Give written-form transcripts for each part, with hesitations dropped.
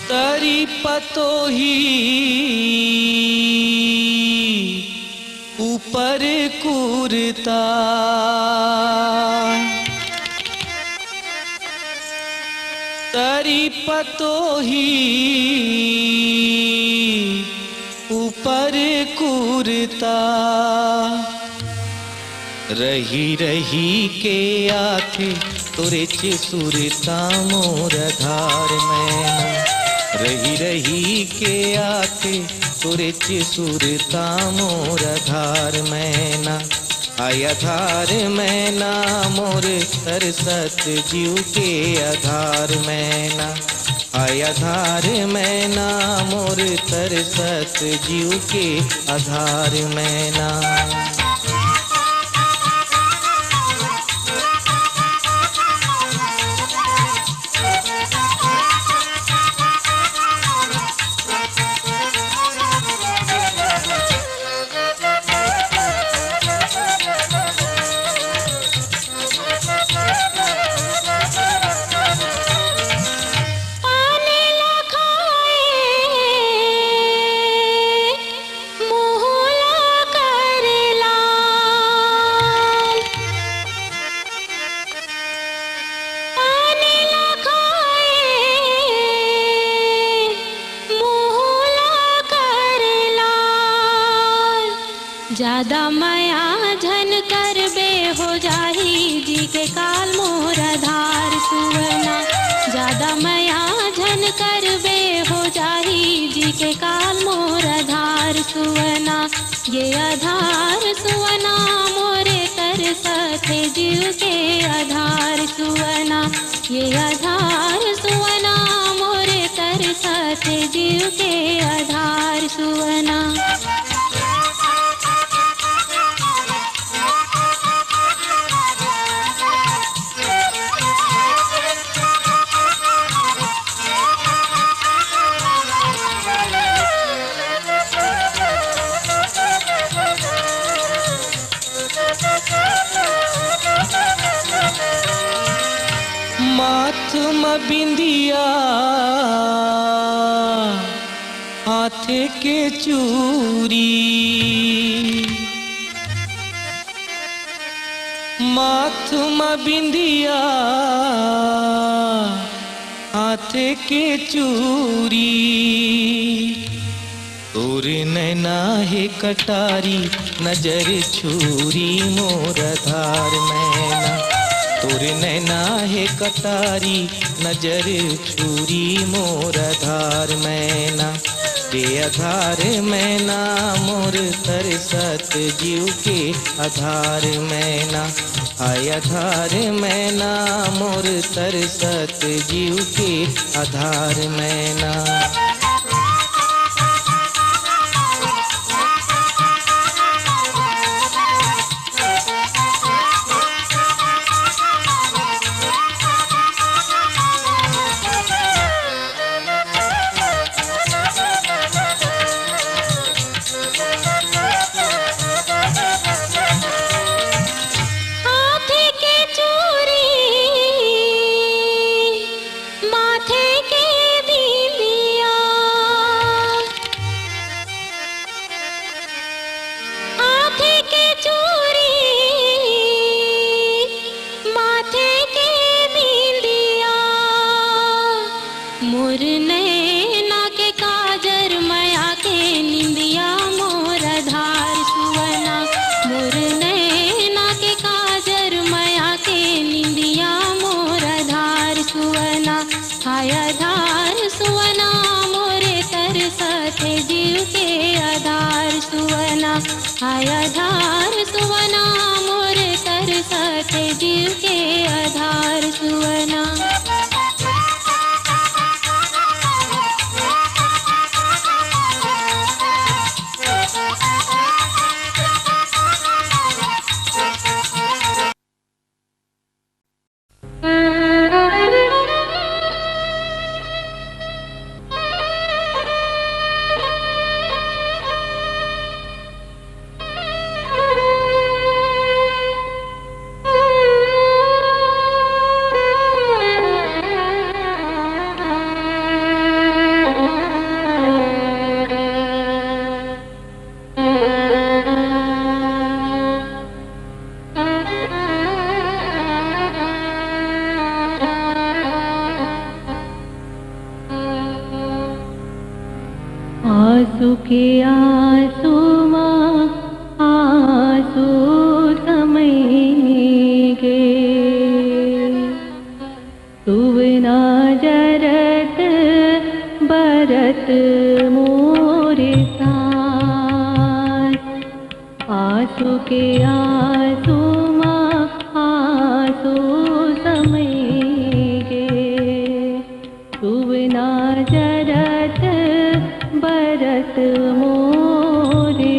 तरी पतोही ऊपर कूरता, तरी पतोही ऊपर कूरता, रही रही के आखे तुरे सुरता मोर धार में, रही रही के आखे तुरे सुरता मोर धार में ना, आया धार में ना मोर तरसत जीव के आधार में ना, आया धार में ना मोर तरसत जीव के आधार में ना। ज्यादा माया झन कर बे हो जाही जी के काल मोर आधार सुवना, ज्यादा माया झन कर बे हो जाही जी के काल मोर आधार सुवना, ये आधार सुवना मोरे कर सथे जीव के आधार सुवना, ये आधार सुवना मोरे कर सथे जीव के आधार सुवना। माथ में बिंदिया हाथे के चूरी, माथ में बिंदिया हाथे के चूरी, तोर नैना है कटारी नजर छुरी मोर धार मैना, तोर नैना है कटारी नजर छुरी मोर धार मैना, के आधार मैना मोर तरसत जीव के आधार मैना, आय आधार मैना मोर तरसत जीव के आधार मैना। मोर नैना के काजर मया के निंदिया मोर आधार सुवना, मोर नैना के काजर मया के निंदिया मोर आधार सुवना, हाय आधार सुवना मोरे तरसथे जीव के आधार सुवना, हाय आधार सुवना मोरे तरसथे जीव के आधार सुवना। आंसू के आंसुआं आंसू समएंगे, तुवना जरत बरत मोरे साथ। आंसू के आंसुआं आंसू समएंगे, तुवना जरत बरत मोरे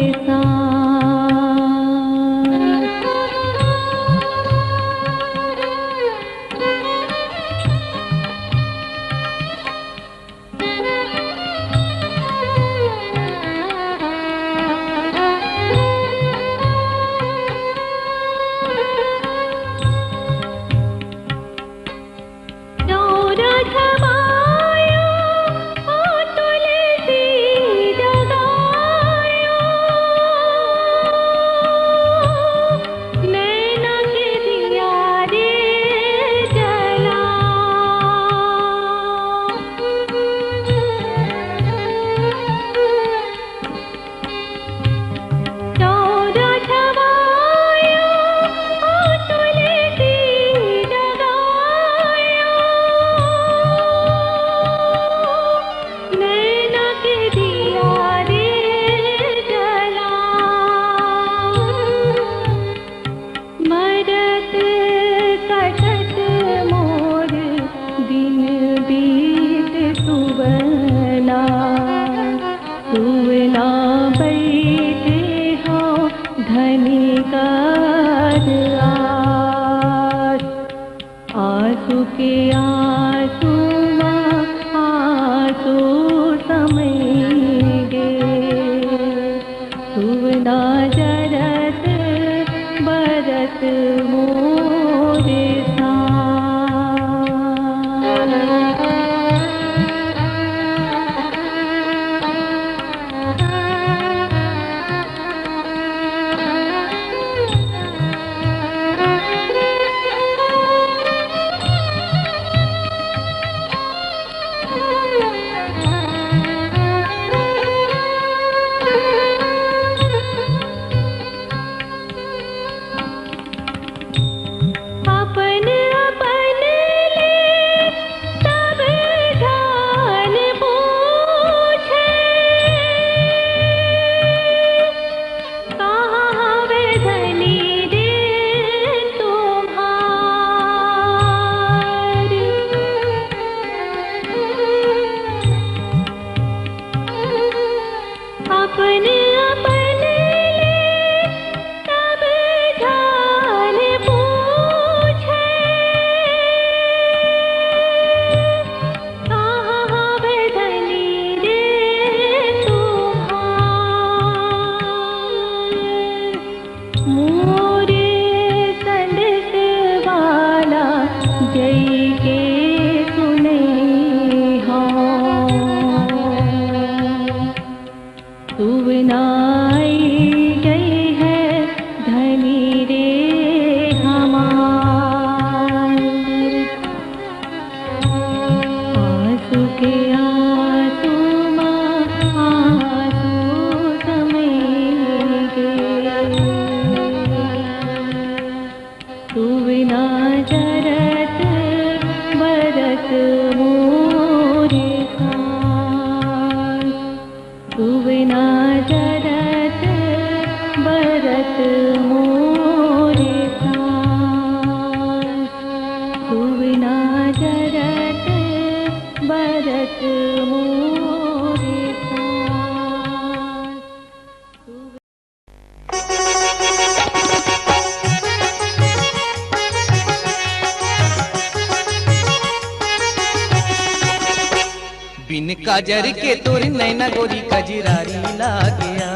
बिन काजर के तोर नैना गोरी कजरारी लागया,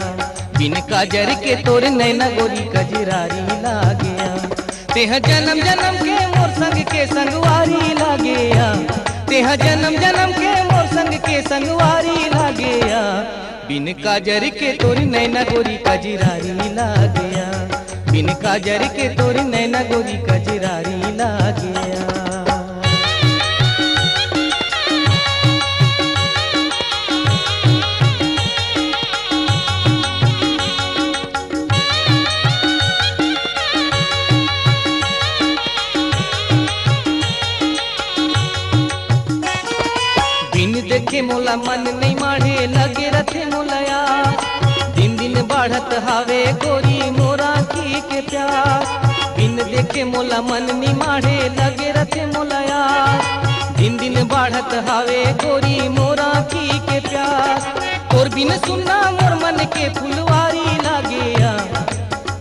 बिन काजर के तोर नैना गोरी कजरारी लागया। तेह जन्म जन्म के मोर संग के संगवारी लागया, तेह जन्म जन्म के मोर संग के संगवारी लागया। बिन काजर के तोर नैना गोरी कजरारी लागया, बिन काजर के तोर नैना गोरी कजरारी लागया। देखे मोला मन नहीं माढ़े लगे रथे मोलया दिन दिन बढ़त हावे गोरी मोरा की के प्यार बिन देखे मोला मन नहीं माढ़े लगे रथे मोलया दिन दिन बढ़त हावे गोरी मोरा की के प्यार तोर बिन सुनना मोर मन के फुलवारी लागेया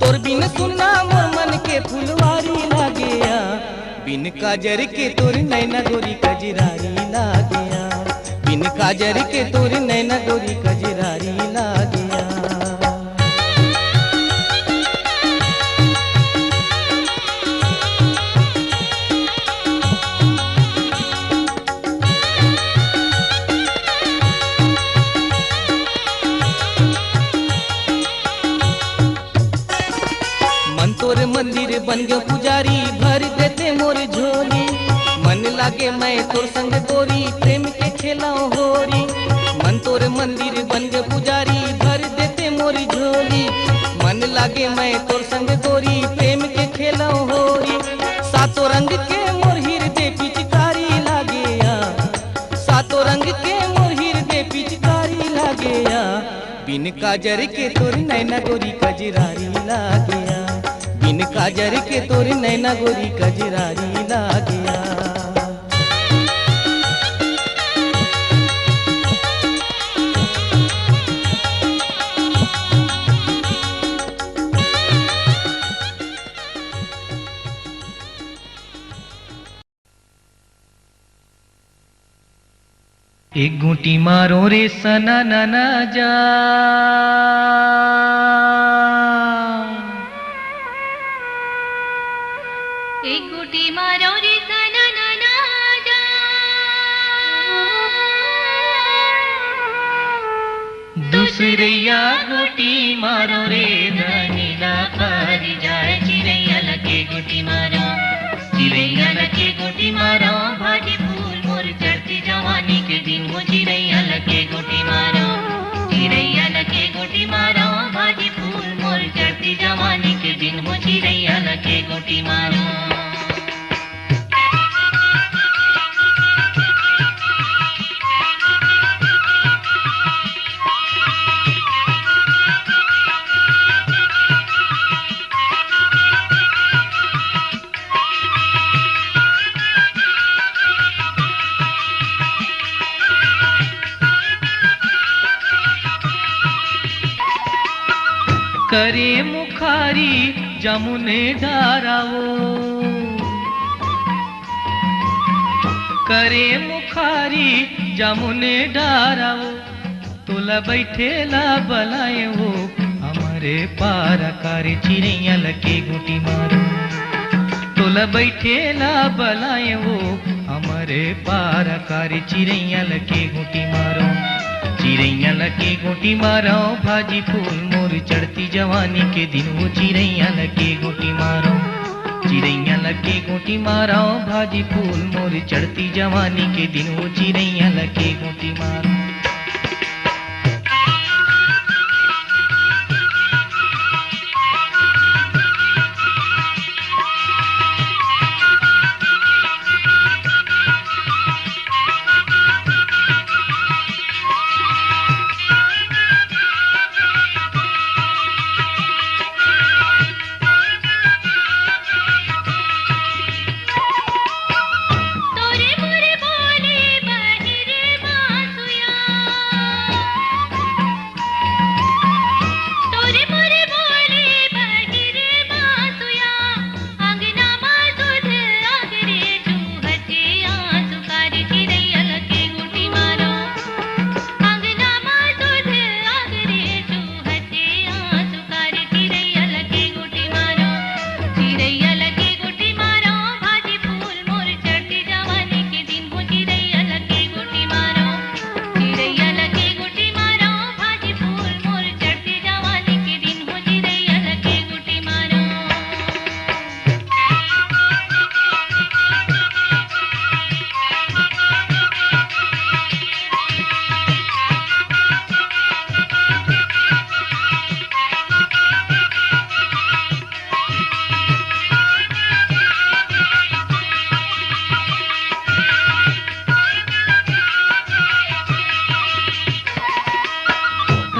तोर बिन सुनना मोर मन के फुलवारी लागेया बिन काजर के तोर नैना गोरी कजरारी लागेया बिन काजर के तोर नैना गोरी कजरारी लागेया तोर मंदिर बन गयो पुजारी भर देते मोर झोली मन लागे मैं तोर संग गोरी प्रेम के खेलाओ होरी मन तोर मंदिर बन गयो पुजारी भर देते मोर झोली मन लागे मैं तोर संग गोरी प्रेम के खेलाओ होरी सातों रंग के मोर हृदय पिचकारी लागेया सातों रंग के मोर हृदय पिचकारी लागेया बिन काजर के तोर नैना गोरी कजरारी लागेया बिन काजर के तोर नैना गोरी कजरारी लागेया एक घूंटी मारो रे सना नाना जा एक घूंटी मारो रे सना नाना जा दूसरिया घूंटी मारो रे धनीला पर जाए चिड़ैया लगे घूंटी मारो चिड़ैया लगे घूंटी मारो भाजी फूल मोर चढ़ती जवानी के दिन हो चिड़ैया लगे घूंटी मारो चिड़ैया लगे घूंटी मारो भाजी फूल मोर चढ़ती जवानी के दिन हो चिड़ैया लगे घूंटी मारो करे मुखारी जमुने धारावो करे मुखारी जमुने धारावो तोला बैठेला बलाए वो हमारे पारा कारी चिड़ैया लगे घूंटी मारो तोला बैठेला बलाए वो हमारे पारा कारी चिड़ैया लगे घूंटी मारो चिड़ैया लगे घूंटी मारो भाजी फूल मोर चढ़ती जवानी के दिन वो चिड़ैया लगे घूंटी मारो चिड़ैया लगे घूंटी मारो भाजी फूल मोर चढ़ती जवानी के दिन वो चिड़ैया लगे घूंटी मारो तोरे मोरे बोले बनी रे बांसुया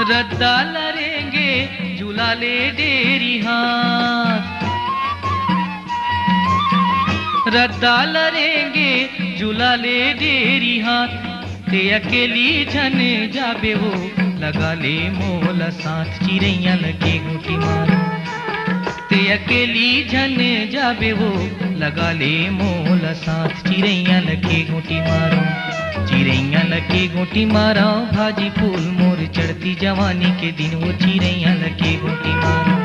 रद्दा लरेंगे झूला ले डेरी हाथ, रद्दा लरेंगे झूला ले डेरी हाथ, ते अकेली झन जाबे वो लगा ले मोला साथ, चिड़ैया लगे घूटी मारो ते अकेली झन जाबे वो लगा ले मोला साथ, चिड़ैया लगे घूटी मारो, चिड़ैया लगे घूटी मारो, भाजी फूल मोर चढ़ती जवानी के दिन, वो चिड़ैया लगे घूटी मारो,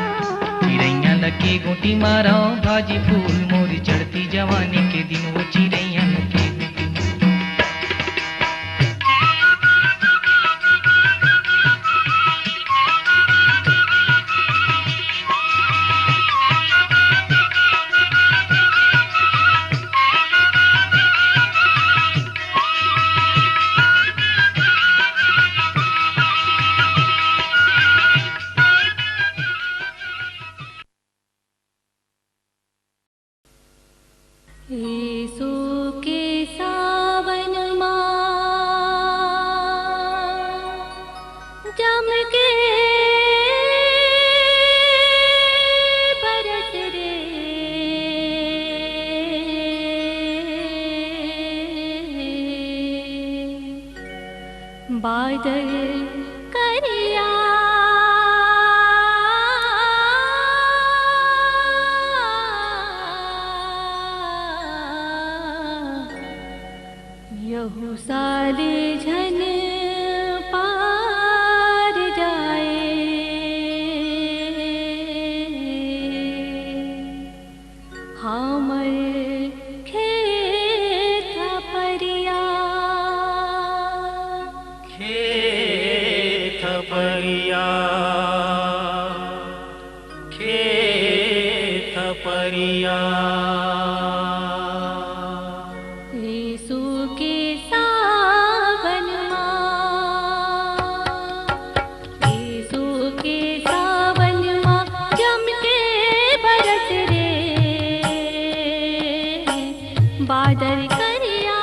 चिड़ैया लगे घूटी मारो, भाजी फूल मोर चढ़ती जवानी के दिन, वो चिड़ैया लगे घूटी मारो। यीशु के सावन माँ जम के बरस रे, बादल करिया यहू साले झन पार जाए, हमर खेत परिया, खेत परिया, खेत परिया। यीशु के सावन माँ, यीशु के सावन माँ जम के बरस रे, बादल करिया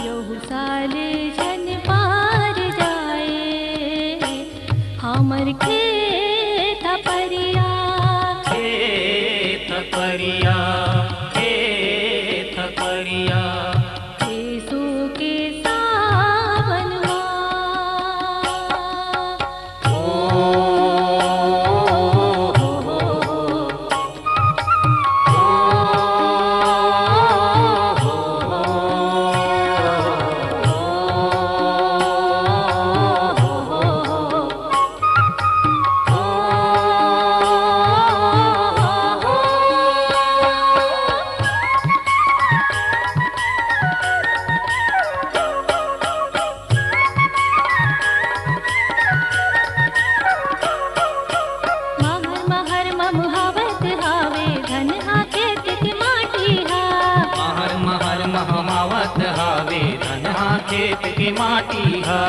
यहू साले झन पार जाए, हमर खेत परिया, खेत परिया, खेत परिया। यीशु के सावन खेत की माटी हा,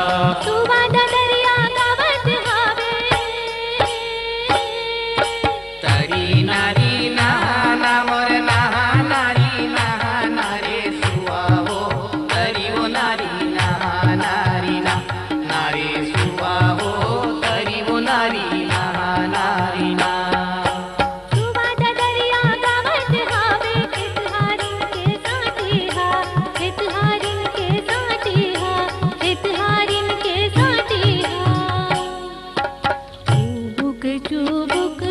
सुवाद दरिया गावत हावे, तरी नारी नहाना मोर नहाना री नहाना रे सुआहो, तरी वो नारी नहाना री ना नारे सुआहो, तरी वो नारी नहाना री ना। सुवाद दरिया गावत हावे, इतहारिन के साथी हा, इतहारिन के साथी हा, इतहारिन के साथी हा। चुबुक चुबुक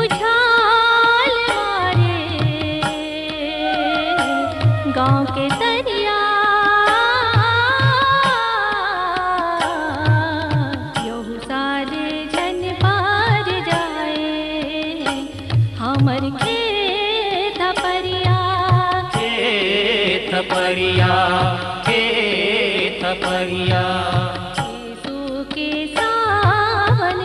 उछाल मारे गाँव के तरिया, यहू साले झन पार जाए, हमर खेत परिया, खेत परिया, खेत परिया। यीशु के सावन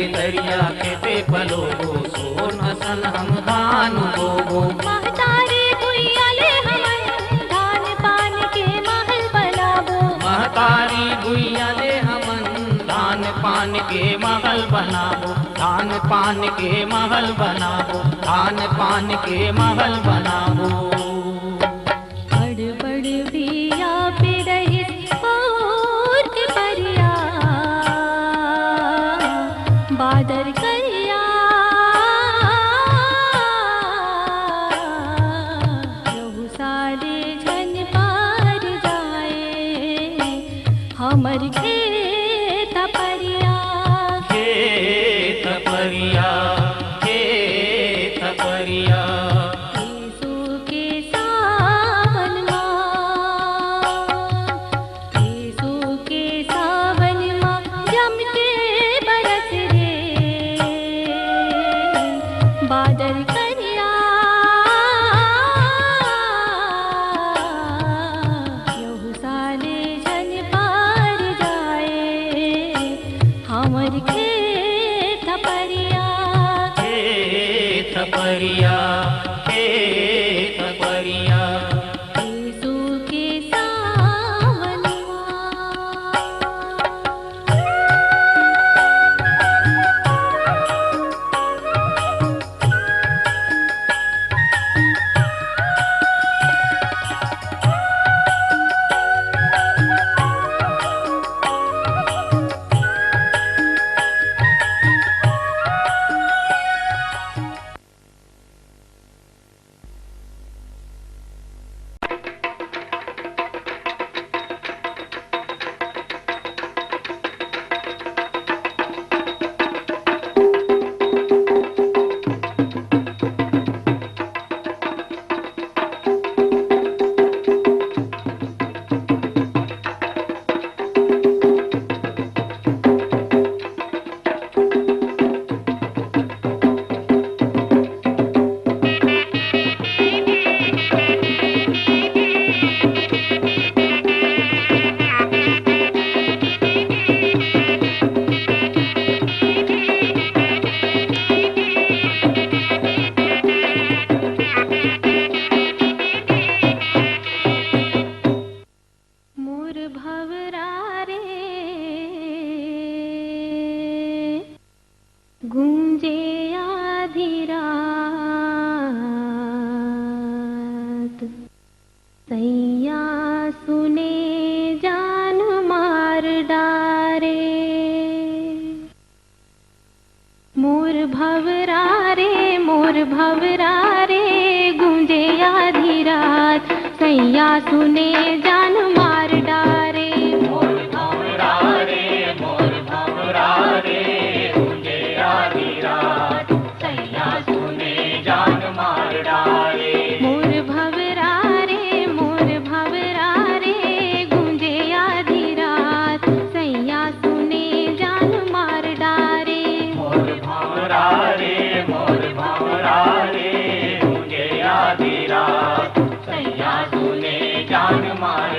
भितरिया खेते पलोगो सोन सन हम धान बोगो महतारी भुइया ले हमन धान पान के महल बनाबो महतारी भुइया ले हमन धान पान के महल बनाबो धान पान के महल बनाबो धान पान के महल बनाबो बड़ बड़ बिया पे रही और के परिया बादर करिया रहु साले झन पार जाए हमर खेत परिया खेत परिया खेत परिया यीशु के सावन माँ यीशु के सावन माँ जम के बरस रे बादल करिया यहु साले झन पार जाए हमर खेत परिया खेत परिया खेत परिया यीशु के सावन माँ मोर भवरा रे गूंजे आधी रात सैया सुने जान मार डारे मोर भवरा रे गूंजे आधी रात सैया सुने जान मार डारे मोर भंवरा रे मुझे आधी रात सैया सुने जान मार डाले मोर भवरा रे गूंजे आधी रात सैया सुने जान मार डारे मोर भंवरा रे मुझे आधी रात सैया सुने जान मार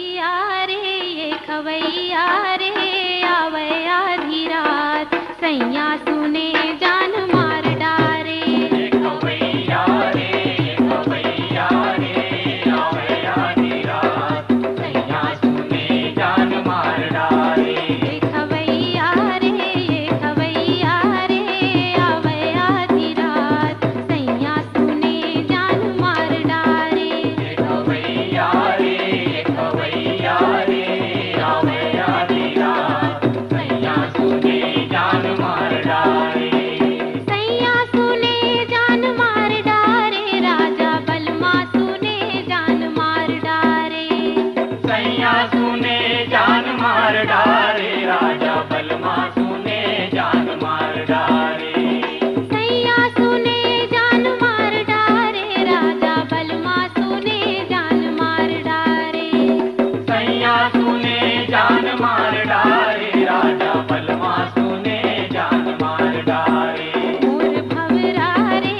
खवैया रे ये खवैया रे आवे आधी रात सैया सुने जान मार डारे। ये खवैया रे ये खवैया रे आवे आधी रात सैया सुने जान मार डारे। ये खवैया रे ये खवैया रे आवे आधी रात सैया सुने जान मार डारे। ये खवैया रे ये खवैया रे आवे आधी रात सैया सुने जान मार डारे। सैया सुने जान मार डारे राजा बलमा सुने जान मार डारे। सैया सुने जान मार डारे राजा बलमा सुने जान मार डारे। सैया सुने जान मार डारे राजा बलमा सुने जान मार डारे। सैया सुने जान मार डारे राजा बलमा सुने जान मार डारे। मोर भवरा रे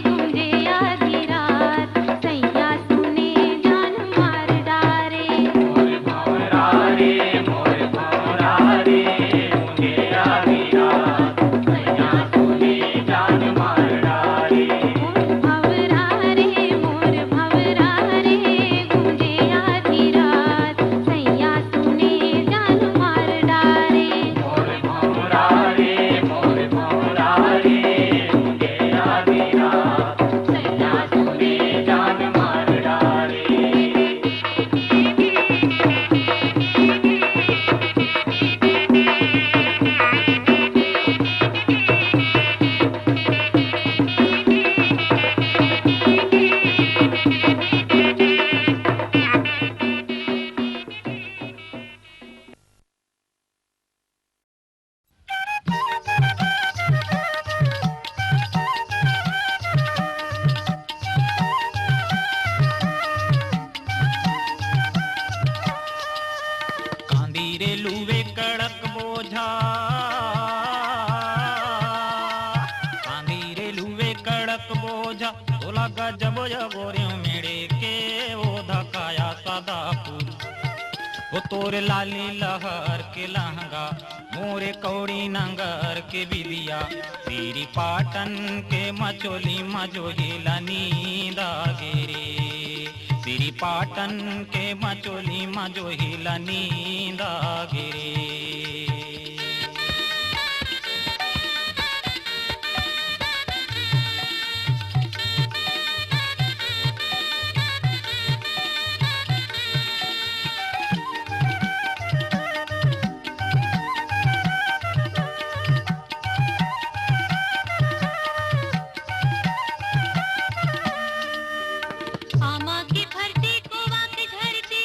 गूंजे आधी रात सैया सुने जान मार डारे। मोर भंवरा रे मुझे आधी रात सैया सुने जान मार डारे। मोर भवरा रे गूंजे आधी रात सैया सुने जान मार डारे। मोर भंवरा रे मुझे आधी रात सैया सुने जान मार डारे। कांदी रे लूवे कड़क बोझा कांदी रे लूवे कड़क बोझा तोला गजब गोरे मेरे के वो धकाया सदापुर वो तोरे लाली लहर के लहंगा मोरे कौड़ी नंगर के बिदिया तेरी पाटन के मचोली मजोहिला नींदा गिरे। सिरी पाटन के मचोली मजोहिला नींदा गिरे। आमा की भरती कोवा की झरती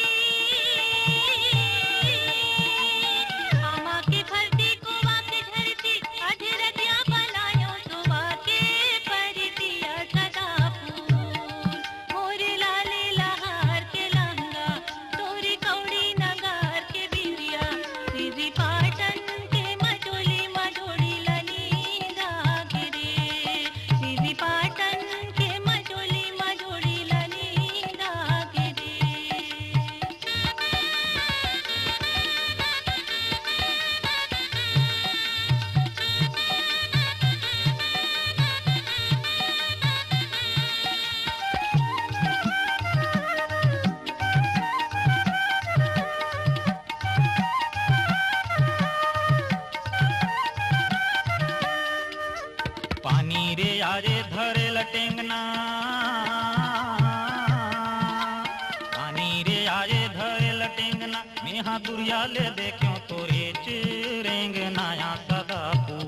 आमा की भरती कोवा की झरती अधरतिया बनायो सुबह के परतिया सदा फूल मोरे लाले लहार के लहंगा तोरी कौड़ी नगार के बिरिया सीधी पाटन के मचोली मजोड़ी लनीदा गिरे। सीधी पाटन के मचोली मजोड़ी लनीदा गिरे। पानी रे यारे धरे लटेंगना पानी रे यारे धरे लटेंगना मेहा दुरिया ले देखो तोरे चिरेंग नाया सदापू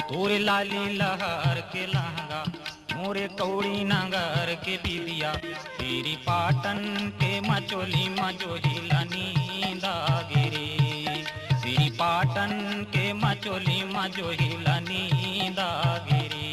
तोरे लाली लहर के लहंगा मोरे कौड़ी नगर के बिदिया तेरी पाटन के मचोली मजोहिला नींदा गिरे। सिरी पाटन के मचोली मजोहिला नींदा गिरे।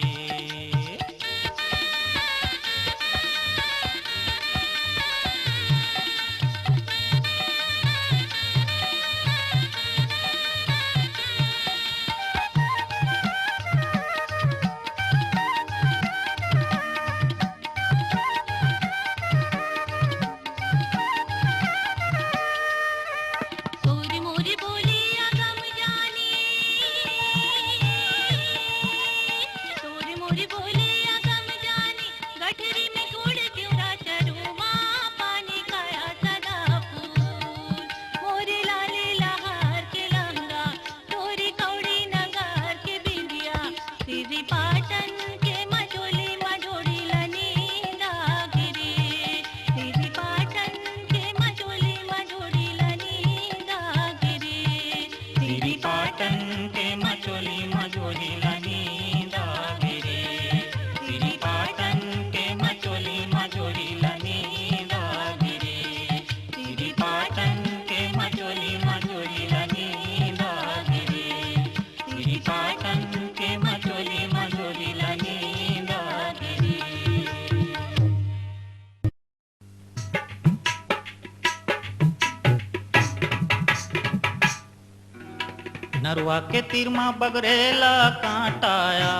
नरवा के तीर माँ बगरेला कांटाया,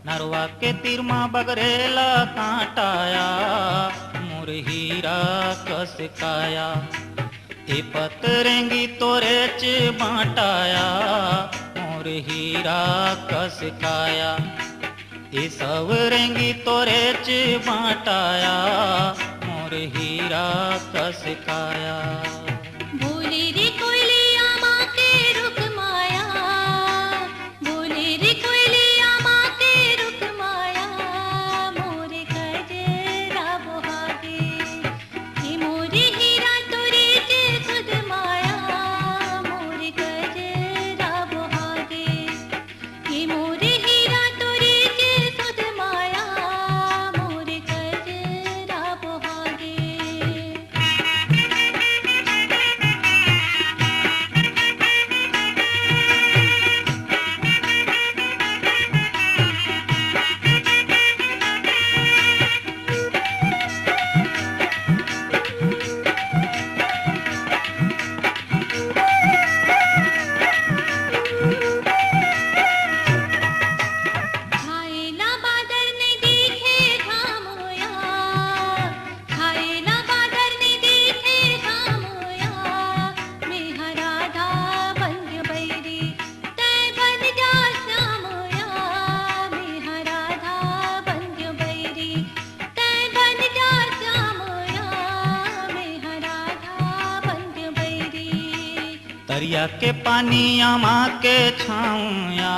नरवा के तीर माँ बगरेला कांटाया, मोर हीरा कस काया, ए पतरेंगी तोरे च बाटाया, मोर हीरा कस काया, ए सवरेंगी तोरे च बाटाया, मोर हीरा कस काया। बोले रे कोयलिया माँ के रुख माया, बोले रे कोयलिया माँ के रुख माया, मोरे कजरा बोहागे, ये मोरे हीरा तोरे च खुद माया, मोरे कजरा बोहागे, ये मोरे हीरा तोरे च खुद माया, मोरे कजरा बोहागे। खाएला बादर ने देखे घामोया, खाएला बादर ने देखे घामोया, मेहा राधा बन बैरी तै बन जा श्यामोया, मेहा राधा बन बैरी तै बन जा श्यामोया, मेहा राधा बन बैरी। तरिया के पानी आमा के छाऊया,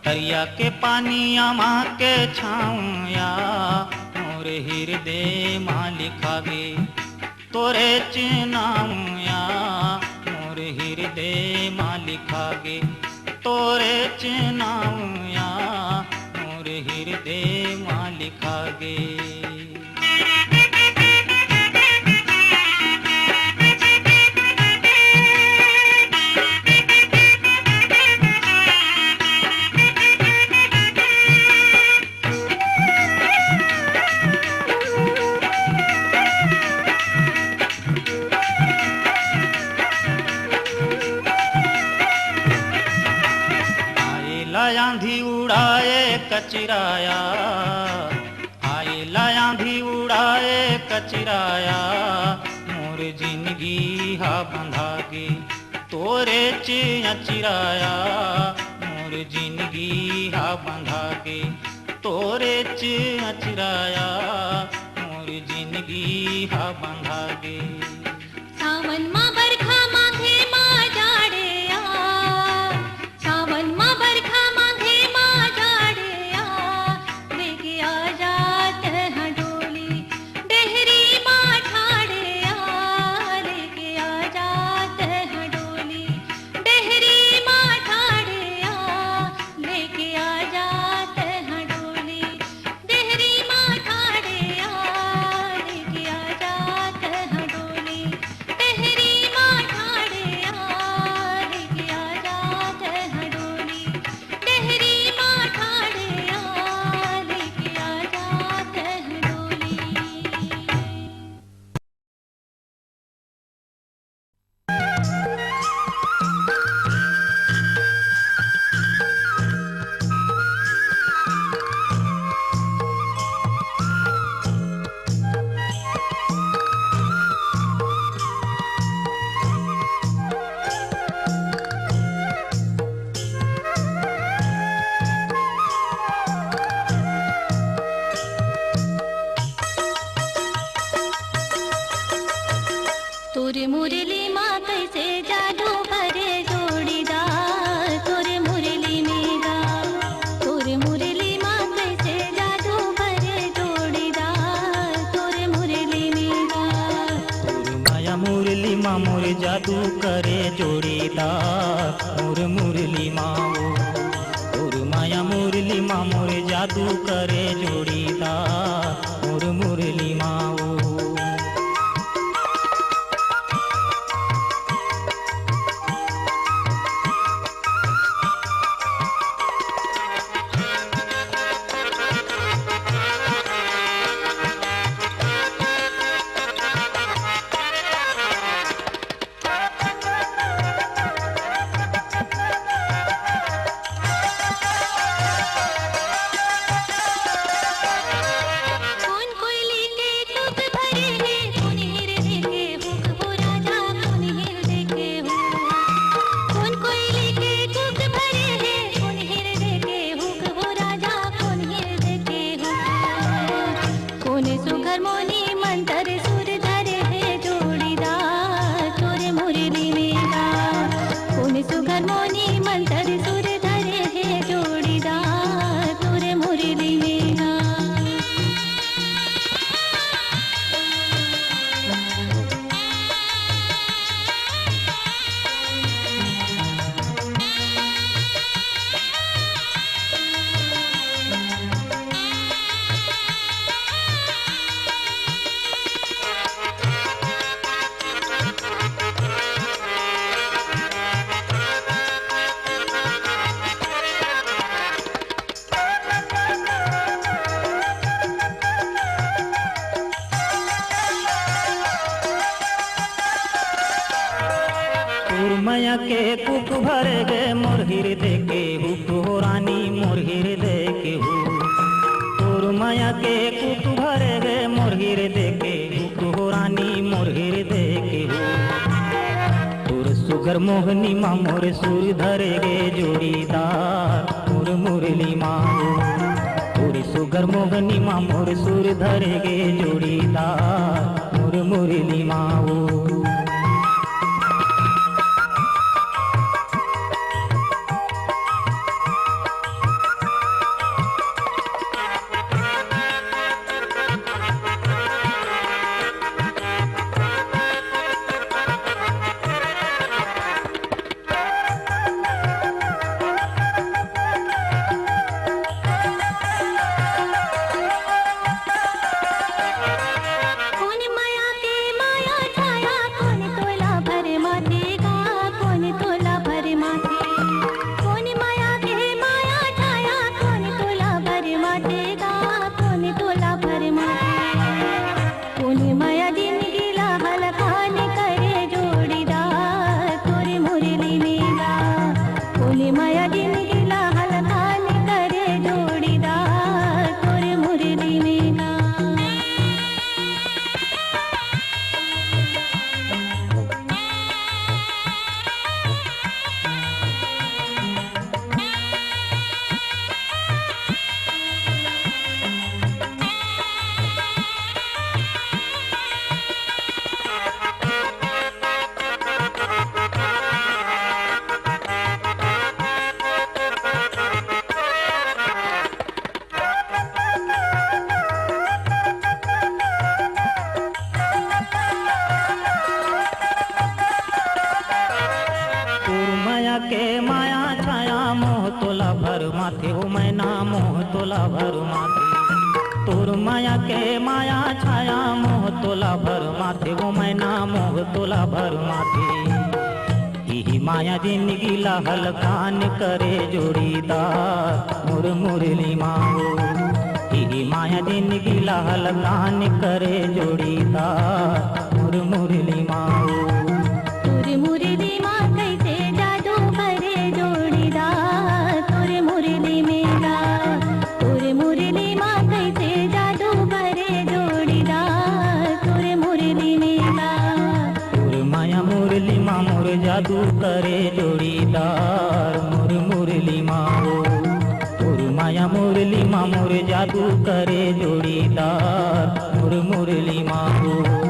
तरिया के पानी आमा के छाऊया, मोर हृदय माँ लिखागे तोरे चिनाऊया, मोर हृदय माँ लिखागे तोरे चिनाऊया, मोर हृदय माँ लिखागे। आंधी उड़ाए कचराया, आए आंधी उड़ाए कचराया, मोर जिंदगी हा बंधागे तोरे च अचिराया, मोर जिंदगी हा बंधागे तोरे च अचिराया, मोर जिंदगी हा बंधागे। सावन माँ बरखा माघे माँ जाड़ेया, सावन माँ बरखा माघे माँ जाड़ेया, लेके आ जात है डोली डेहरी माँ ठाड़ेया, लेके आ जात है डोली डेहरी माँ ठाड़ेया, लेके आ जात है डोली डेहरी माँ ठाड़ेया, लेके आ जात है डोली डेहरी माँ ठाड़ेया, लेके आ जात है डोली डेहरी माँ ठाड़ेया, लेके आ जात है डोली। तोरे मुरली माँ कैसे जादू भरे जोड़ीदार, तोरे मुरली में गा, तोरे मुरली माँ कैसे जादू भरे जोड़ीदार, तोरे मुरली में गा। मोर माया मुरली माँ मोर जादू करे जोड़ीदार, मोर मुरली माँ मोर माया मुरली माँ मोर जादू करे जोड़ीदार, मोर मुरली माँ। उर्मया के कुक भरे गे मोर हृदय के हुक हो रानी मोर हृदय के हुक। उर्मया के कुक भरे गे मोर हृदय के हुक हो रानी मोर हृदय के हुक। तोर सुगर मोहनी माँ मोर सुर धरे गे जोड़ीदार मोर मुरली माँ। तोर सुगर मोहनी माँ मोर सुर धरे गे जोड़ीदार मोर मुरली माँ। के माया छाया मोह तोला भर माथे हो मैना मोह तोला भर माथे। तोर माया के माया छाया मोह तोला भर माथे हो मैना मोह तोला भर माथे। यही माया जिंदगी लाहल कान करे जोड़ीदार मोर मुरली माँ। यही माया जिंदगी लाहल कान करे जोड़ीदार मोर मुरली माँ। तोर मुरली माँ कैसे जादू करे जोड़ीदार तोर मुरली मेरा। तोर मुरली माँ कैसे जादू करे जोड़ीदार तोर मुरली मेरा। तोर माया मुरली माँ मोर जादू करे जोड़ीदार मोर मुरली माँ। तोर माया मुरली माँ मोर जादू करे जोड़ीदार मोर मुरली माँ।